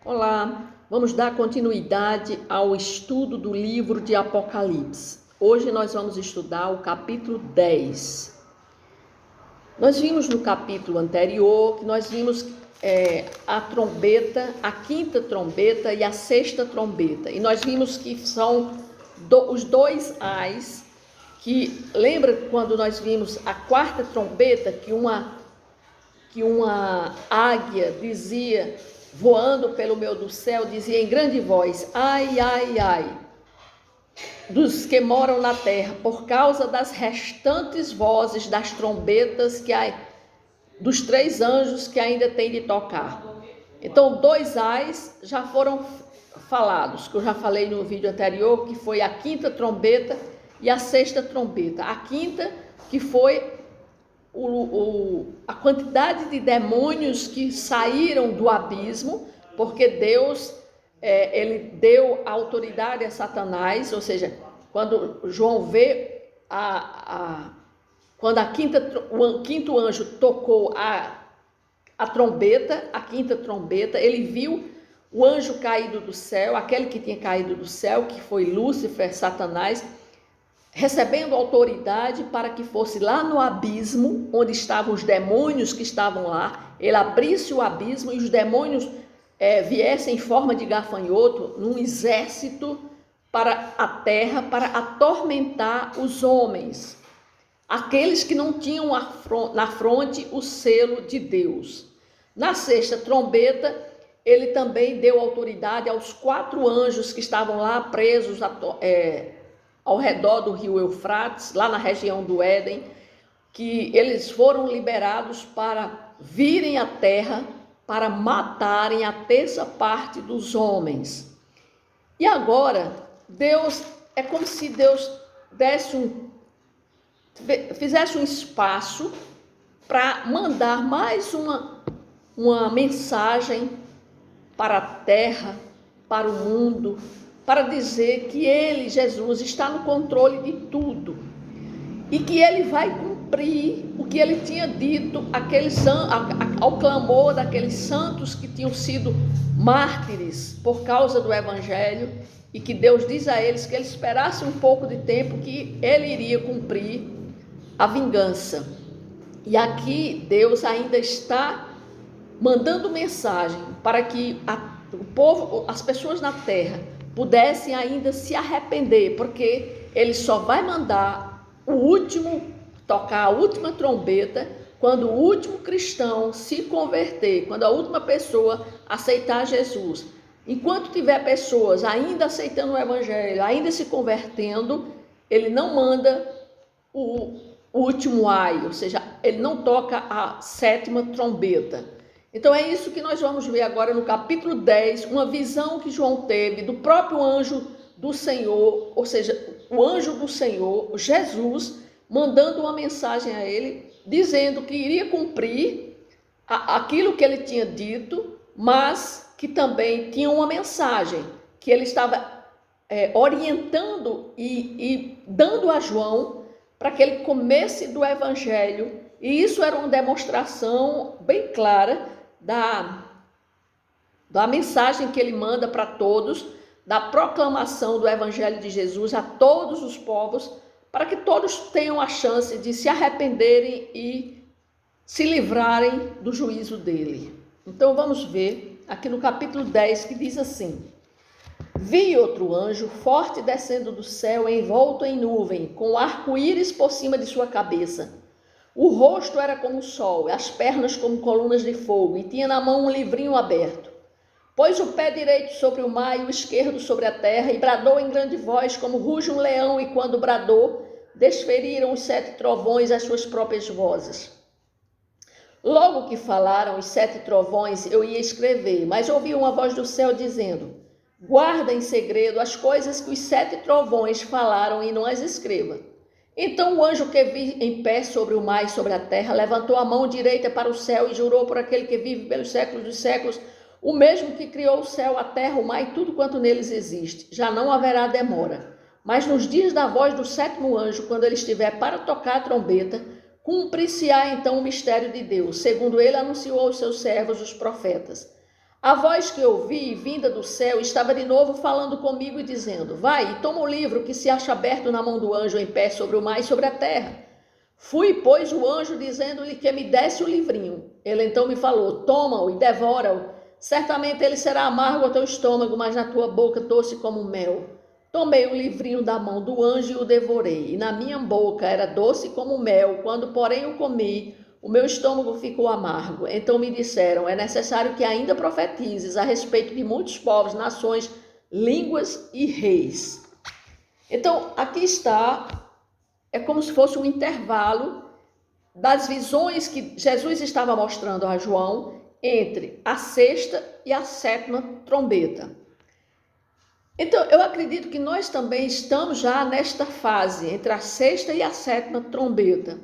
Olá, vamos dar continuidade ao estudo do livro de Apocalipse. Hoje nós vamos estudar o capítulo 10. Nós vimos no capítulo anterior que nós vimos a trombeta, a quinta trombeta e a sexta trombeta. E nós vimos que são os dois ais, que lembra quando nós vimos a quarta trombeta, que uma águia dizia, voando pelo meio do céu, dizia em grande voz: ai, ai, ai, dos que moram na terra, por causa das restantes vozes das trombetas dos três anjos que ainda tem de tocar. Então, dois ais já foram falados, que eu já falei no vídeo anterior, que foi a quinta trombeta e a sexta trombeta. A quinta, que foi a quantidade de demônios que saíram do abismo, porque Deus ele deu autoridade a Satanás, ou seja, quando João vê quando o quinto anjo tocou a trombeta, a quinta trombeta, ele viu o anjo caído do céu, aquele que tinha caído do céu, que foi Lúcifer, Satanás, recebendo autoridade para que fosse lá no abismo, onde estavam os demônios que estavam lá, ele abrisse o abismo e os demônios viessem em forma de gafanhoto, num exército para a terra, para atormentar os homens, aqueles que não tinham na fronte o selo de Deus. Na sexta trombeta, ele também deu autoridade aos 4 anjos que estavam lá presos ao redor do rio Eufrates, lá na região do Éden, que eles foram liberados para virem à terra, para matarem a terça parte dos homens. E agora, Deus, é como se Deus fizesse um espaço para mandar mais uma mensagem para a terra, para o mundo, para dizer que ele, Jesus, está no controle de tudo e que ele vai cumprir o que ele tinha dito ao clamor daqueles santos que tinham sido mártires por causa do evangelho, e que Deus diz a eles que eles esperassem um pouco de tempo, que ele iria cumprir a vingança. E aqui Deus ainda está mandando mensagem para que o povo, as pessoas na terra, pudessem ainda se arrepender, porque ele só vai mandar tocar a última trombeta quando o último cristão se converter, quando a última pessoa aceitar Jesus. Enquanto tiver pessoas ainda aceitando o evangelho, ainda se convertendo, ele não manda o último ai, ou seja, ele não toca a sétima trombeta. Então é isso que nós vamos ver agora no capítulo 10, uma visão que João teve do próprio anjo do Senhor, ou seja, o anjo do Senhor, Jesus, mandando uma mensagem a ele, dizendo que iria cumprir aquilo que ele tinha dito, mas que também tinha uma mensagem que ele estava orientando e dando a João para que ele comesse do evangelho. E isso era uma demonstração bem clara da mensagem que ele manda para todos, da proclamação do evangelho de Jesus a todos os povos, para que todos tenham a chance de se arrependerem e se livrarem do juízo dele. Então vamos ver aqui no capítulo 10, que diz assim: vi outro anjo forte descendo do céu, envolto em nuvem, com arco-íris por cima de sua cabeça. O rosto era como o sol, as pernas como colunas de fogo, e tinha na mão um livrinho aberto. Pôs o pé direito sobre o mar e o esquerdo sobre a terra, e bradou em grande voz, como ruge um leão, e quando bradou, desferiram os 7 trovões as suas próprias vozes. Logo que falaram os 7 trovões, eu ia escrever, mas ouvi uma voz do céu dizendo: guarda em segredo as coisas que os 7 trovões falaram e não as escreva. Então o anjo que vi em pé sobre o mar e sobre a terra levantou a mão direita para o céu e jurou por aquele que vive pelos séculos dos séculos, o mesmo que criou o céu, a terra, o mar e tudo quanto neles existe. Já não haverá demora. Mas nos dias da voz do 7º anjo, quando ele estiver para tocar a trombeta, cumprir-se-á então o mistério de Deus, segundo ele anunciou aos seus servos, os profetas. A voz que ouvi, vinda do céu, estava de novo falando comigo e dizendo: vai e toma o livro que se acha aberto na mão do anjo em pé sobre o mar e sobre a terra. Fui, pois, o anjo dizendo-lhe que me desse o livrinho. Ele então me falou: toma-o e devora-o. Certamente ele será amargo ao teu estômago, mas na tua boca doce como mel. Tomei o livrinho da mão do anjo e o devorei, e na minha boca era doce como mel. Quando, porém, o comi, o meu estômago ficou amargo. Então me disseram: é necessário que ainda profetizes a respeito de muitos povos, nações, línguas e reis. Então, aqui está, é como se fosse um intervalo das visões que Jesus estava mostrando a João entre a sexta e a sétima trombeta. Então, eu acredito que nós também estamos já nesta fase, entre a sexta e a sétima trombeta.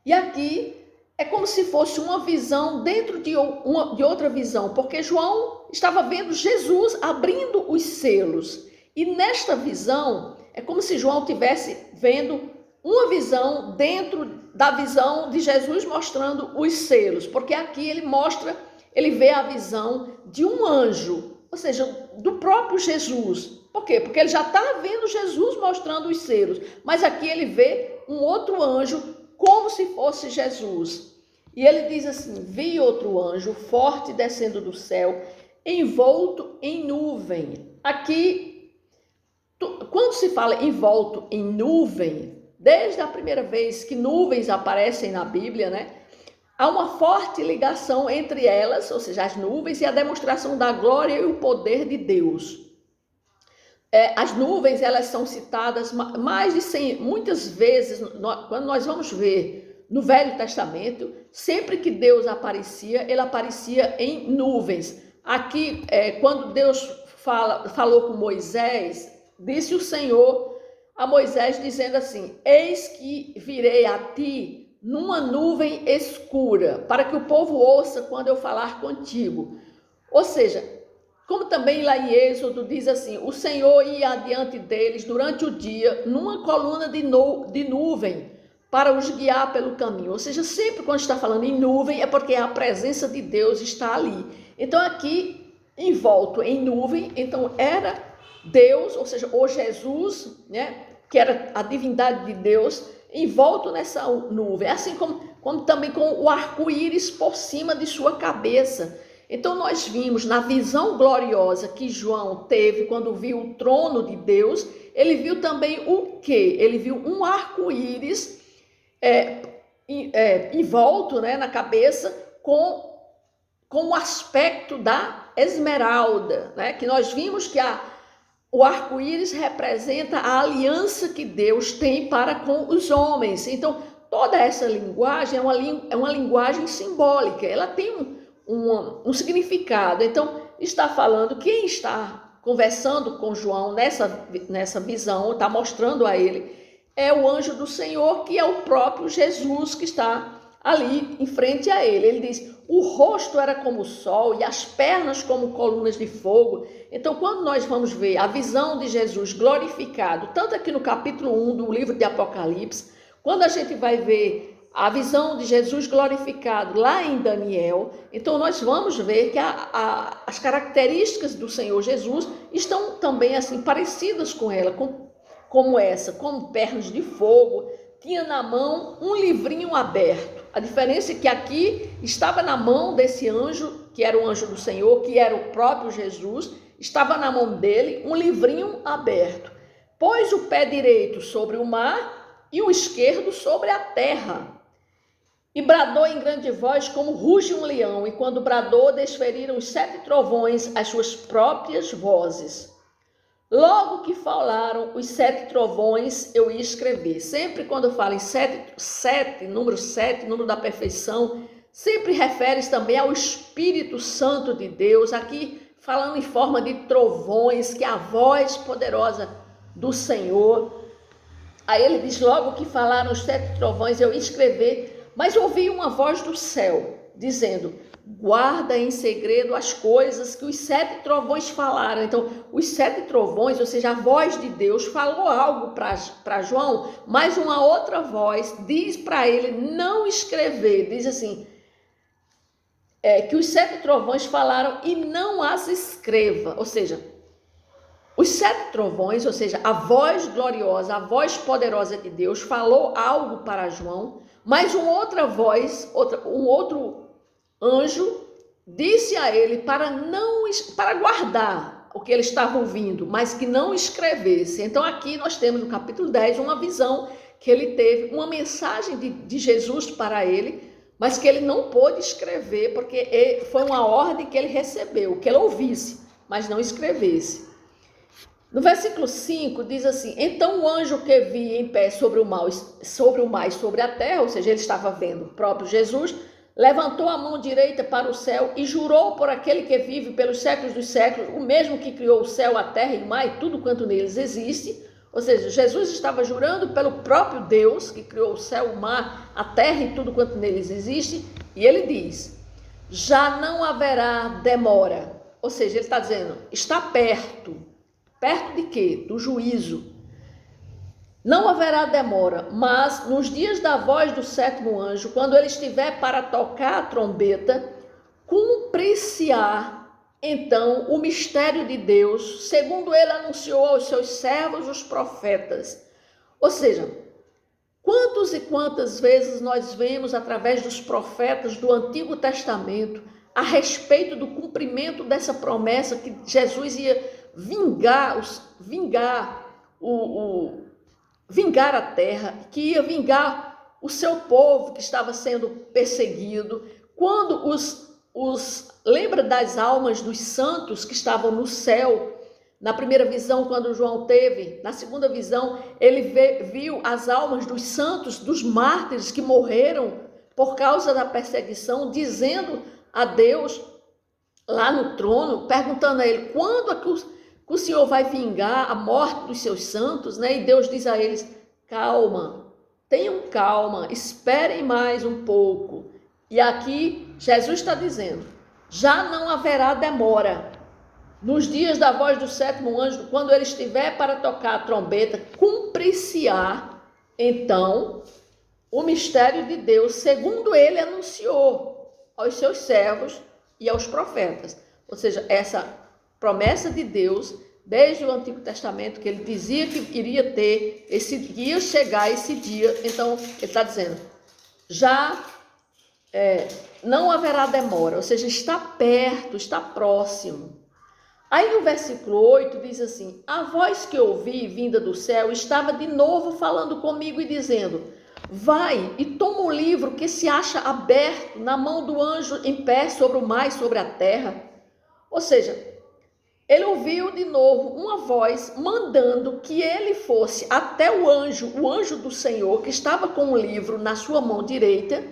E aqui é como se fosse uma visão dentro de outra visão, porque João estava vendo Jesus abrindo os selos. E nesta visão, é como se João estivesse vendo uma visão dentro da visão de Jesus mostrando os selos, porque aqui ele vê a visão de um anjo, ou seja, do próprio Jesus. Por quê? Porque ele já está vendo Jesus mostrando os selos, mas aqui ele vê um outro anjo como se fosse Jesus. E ele diz assim: vi outro anjo forte descendo do céu, envolto em nuvem. Aqui, quando se fala envolto em nuvem, desde a primeira vez que nuvens aparecem na Bíblia, né? Há uma forte ligação entre elas, ou seja, as nuvens, e a demonstração da glória e o poder de Deus. As nuvens, elas são citadas mais de 100, muitas vezes, quando nós vamos ver no Velho Testamento, sempre que Deus aparecia, ele aparecia em nuvens. Aqui, quando Deus falou com Moisés, disse o Senhor a Moisés dizendo assim: eis que virei a ti numa nuvem escura, para que o povo ouça quando eu falar contigo. Ou seja, como também lá em Êxodo diz assim: o Senhor ia adiante deles durante o dia numa coluna de nuvem para os guiar pelo caminho. Ou seja, sempre quando está falando em nuvem é porque a presença de Deus está ali. Então aqui, envolto em nuvem, então era Deus, ou seja, o Jesus, né, que era a divindade de Deus, envolto nessa nuvem, assim como também com o arco-íris por cima de sua cabeça. Então nós vimos na visão gloriosa que João teve quando viu o trono de Deus, ele viu também o quê? Ele viu um arco-íris envolto, né, na cabeça com o aspecto da esmeralda, né? Que nós vimos que o arco-íris representa a aliança que Deus tem para com os homens. Então, toda essa linguagem é uma linguagem simbólica, ela tem um significado. Então, está falando, quem está conversando com João nessa visão, está mostrando a ele, é o anjo do Senhor, que é o próprio Jesus que está ali em frente a ele. Ele diz: o rosto era como o sol e as pernas como colunas de fogo. Então, quando nós vamos ver a visão de Jesus glorificado, tanto aqui no capítulo 1 do livro de Apocalipse, quando a gente vai ver a visão de Jesus glorificado lá em Daniel, então nós vamos ver que as características do Senhor Jesus estão também assim parecidas com ela, como essa, como pernas de fogo. Tinha na mão um livrinho aberto. A diferença é que aqui estava na mão desse anjo, que era o anjo do Senhor, que era o próprio Jesus, estava na mão dele um livrinho aberto. Pôs o pé direito sobre o mar e o esquerdo sobre a terra. E bradou em grande voz como ruge um leão, e quando bradou, desferiram os 7 trovões as suas próprias vozes. Logo que falaram os 7 trovões, eu ia escrever. Sempre quando eu falo em número 7, número da perfeição, sempre refere também ao Espírito Santo de Deus, aqui falando em forma de trovões, que é a voz poderosa do Senhor. Aí ele diz: logo que falaram os 7 trovões, eu ia escrever, mas ouvi uma voz do céu, dizendo: guarda em segredo as coisas que os 7 trovões falaram. Então, os 7 trovões, ou seja, a voz de Deus, falou algo para João, mas uma outra voz diz para ele não escrever, diz assim: que os 7 trovões falaram e não as escreva. Ou seja, os 7 trovões, ou seja, a voz gloriosa, a voz poderosa de Deus falou algo para João, mas uma outra voz, um outro anjo disse a ele para guardar o que ele estava ouvindo, mas que não escrevesse. Então aqui nós temos no capítulo 10 uma visão que ele teve, uma mensagem de Jesus para ele, mas que ele não pôde escrever, porque foi uma ordem que ele recebeu, que ele ouvisse, mas não escrevesse. No versículo 5 diz assim: então o anjo que vi em pé sobre o mar e sobre a terra, ou seja, ele estava vendo o próprio Jesus, levantou a mão direita para o céu e jurou por aquele que vive pelos séculos dos séculos, o mesmo que criou o céu, a terra e o mar e tudo quanto neles existe. Ou seja, Jesus estava jurando pelo próprio Deus que criou o céu, o mar, a terra e tudo quanto neles existe. E ele diz: já não haverá demora. Ou seja, ele está dizendo, está perto. Perto de quê? Do juízo. Não haverá demora, mas nos dias da voz do 7º anjo, quando ele estiver para tocar a trombeta, cumprir-se-á então o mistério de Deus, segundo ele anunciou aos seus servos, os profetas. Ou seja, quantas e quantas vezes nós vemos através dos profetas do Antigo Testamento a respeito do cumprimento dessa promessa que Jesus ia vingar a terra, que ia vingar o seu povo que estava sendo perseguido. Quando lembra das almas dos santos que estavam no céu, na primeira visão quando João teve, na segunda visão ele viu as almas dos santos, dos mártires que morreram por causa da perseguição, dizendo a Deus lá no trono, perguntando a ele, quando é que o Senhor vai vingar a morte dos seus santos, né? E Deus diz a eles, calma, tenham calma, esperem mais um pouco. E aqui Jesus está dizendo, já não haverá demora. Nos dias da voz do 7º anjo, quando ele estiver para tocar a trombeta, cumprir-se-á, então, o mistério de Deus, segundo ele anunciou aos seus servos e aos profetas. Ou seja, essa promessa de Deus, desde o Antigo Testamento, que ele dizia que iria ter, ia chegar esse dia. Então, ele está dizendo, já não haverá demora, ou seja, está perto, está próximo. Aí no versículo 8 diz assim, a voz que ouvi vinda do céu estava de novo falando comigo e dizendo, vai e toma o livro que se acha aberto na mão do anjo em pé sobre o mar e sobre a terra. Ou seja, ele ouviu de novo uma voz mandando que ele fosse até o anjo do Senhor, que estava com o livro na sua mão direita,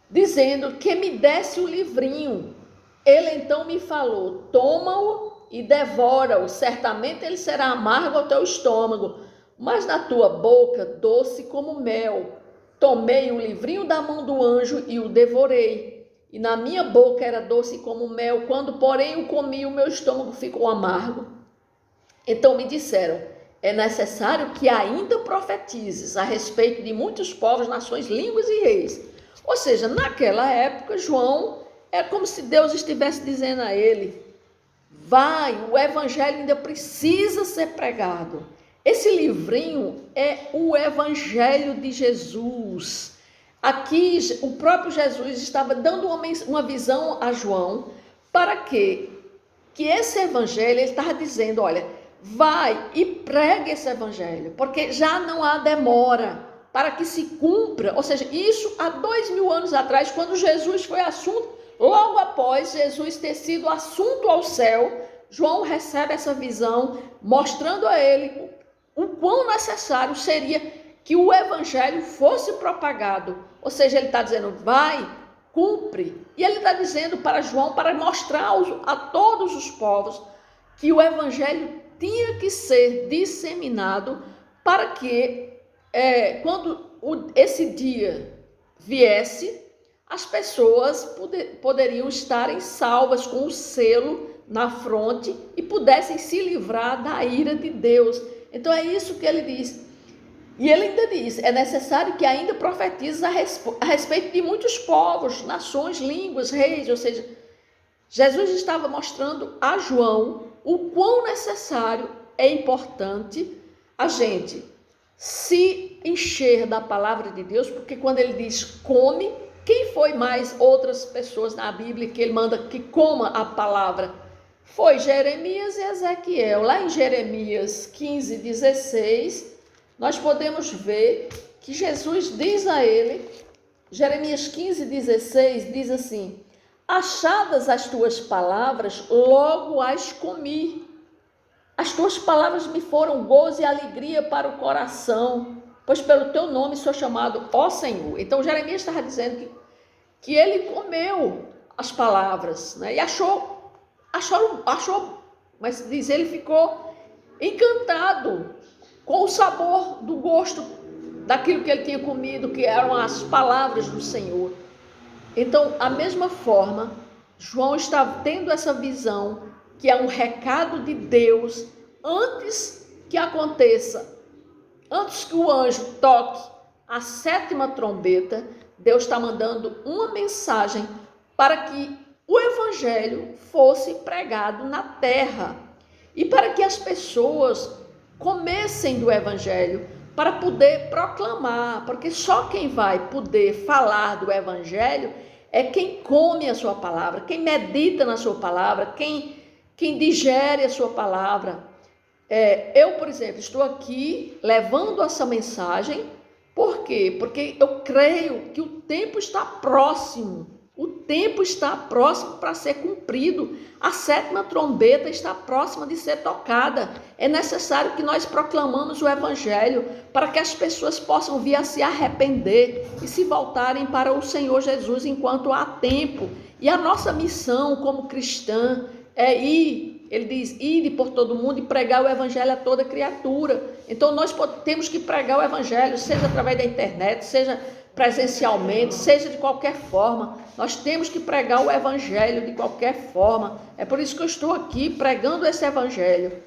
dizendo que me desse o livrinho. Ele então me falou, toma-o e devora-o, certamente ele será amargo ao teu estômago, mas na tua boca doce como mel. Tomei o livrinho da mão do anjo e o devorei, e na minha boca era doce como mel, quando porém o comi, o meu estômago ficou amargo. Então me disseram, é necessário que ainda profetizes a respeito de muitos povos, nações, línguas e reis. Ou seja, naquela época, João é como se Deus estivesse dizendo a ele, vai, o evangelho ainda precisa ser pregado. Esse livrinho é o evangelho de Jesus. Aqui o próprio Jesus estava dando uma visão a João para que esse evangelho, ele estava dizendo, olha, vai e pregue esse evangelho, porque já não há demora para que se cumpra. Ou seja, isso há 2000 anos atrás, quando Jesus foi assunto, logo após Jesus ter sido assunto ao céu, João recebe essa visão, mostrando a ele o quão necessário seria que o evangelho fosse propagado. Ou seja, ele está dizendo, vai, cumpre. E ele está dizendo para João, para mostrar a todos os povos, que o evangelho tinha que ser disseminado para que, quando esse dia viesse, as pessoas poderiam estarem salvas com o selo na fronte e pudessem se livrar da ira de Deus. Então é isso que ele diz. E ele ainda diz, é necessário que ainda profetize a respeito de muitos povos, nações, línguas, reis, ou seja, Jesus estava mostrando a João o quão necessário é importante a gente se encher da palavra de Deus, porque quando ele diz come, quem foi mais outras pessoas na Bíblia que ele manda que coma a palavra? Foi Jeremias e Ezequiel. Lá em Jeremias 15, 16, nós podemos ver que Jesus diz a ele, Jeremias 15, 16, diz assim: achadas as tuas palavras, logo as comi. As tuas palavras me foram gozo e alegria para o coração, pois pelo teu nome sou chamado, ó Senhor. Então Jeremias estava dizendo que ele comeu as palavras, né? E achou, mas diz ele ficou encantado com o sabor do gosto daquilo que ele tinha comido, que eram as palavras do Senhor. Então, a mesma forma, João está tendo essa visão, que é um recado de Deus, antes que aconteça, antes que o anjo toque a 7ª trombeta, Deus está mandando uma mensagem para que o evangelho fosse pregado na terra e para que as pessoas comessem do evangelho, para poder proclamar, porque só quem vai poder falar do evangelho é quem come a sua palavra, quem medita na sua palavra, quem digere a sua palavra. Eu, por exemplo, estou aqui levando essa mensagem, por quê? Porque eu creio que o tempo está próximo. O tempo está próximo para ser cumprido. A 7ª trombeta está próxima de ser tocada. É necessário que nós proclamamos o evangelho para que as pessoas possam vir a se arrepender e se voltarem para o Senhor Jesus enquanto há tempo. E a nossa missão como cristã é ir, ele diz, ide por todo mundo e pregar o evangelho a toda criatura. Então nós temos que pregar o evangelho, seja através da internet, seja presencialmente, seja de qualquer forma, nós temos que pregar o evangelho de qualquer forma. É por isso que eu estou aqui pregando esse evangelho.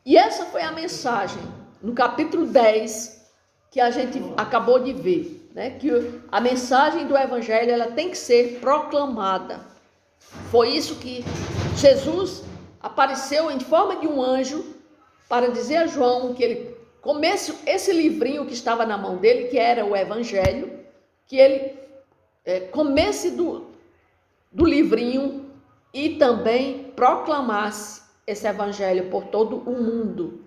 E essa foi a mensagem no capítulo 10 que a gente acabou de ver, né? Que a mensagem do evangelho ela tem que ser proclamada. Foi isso que Jesus apareceu em forma de um anjo para dizer a João que ele comece esse livrinho que estava na mão dele, que era o evangelho, que ele comece do livrinho e também proclamasse esse evangelho por todo o mundo.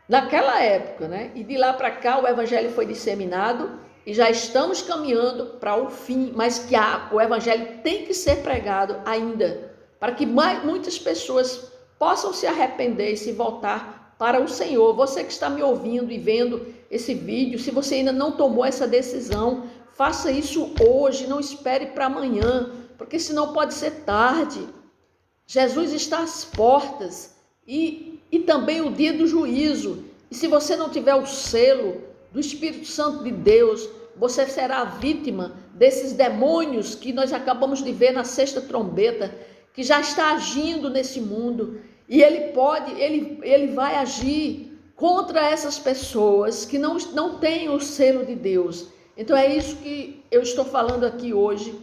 Naquela época, né? E de lá para cá o evangelho foi disseminado e já estamos caminhando para o fim, mas que o evangelho tem que ser pregado ainda, para que muitas pessoas possam se arrepender e se voltar para o Senhor. Você que está me ouvindo e vendo esse vídeo, se você ainda não tomou essa decisão, faça isso hoje, não espere para amanhã, porque senão pode ser tarde. Jesus está às portas e também o dia do juízo. E se você não tiver o selo do Espírito Santo de Deus, você será vítima desses demônios que nós acabamos de ver na 6ª trombeta, que já está agindo nesse mundo. E ele vai agir contra essas pessoas que não têm o selo de Deus. Então é isso que eu estou falando aqui hoje,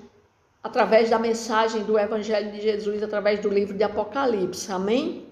através da mensagem do Evangelho de Jesus, através do livro de Apocalipse. Amém?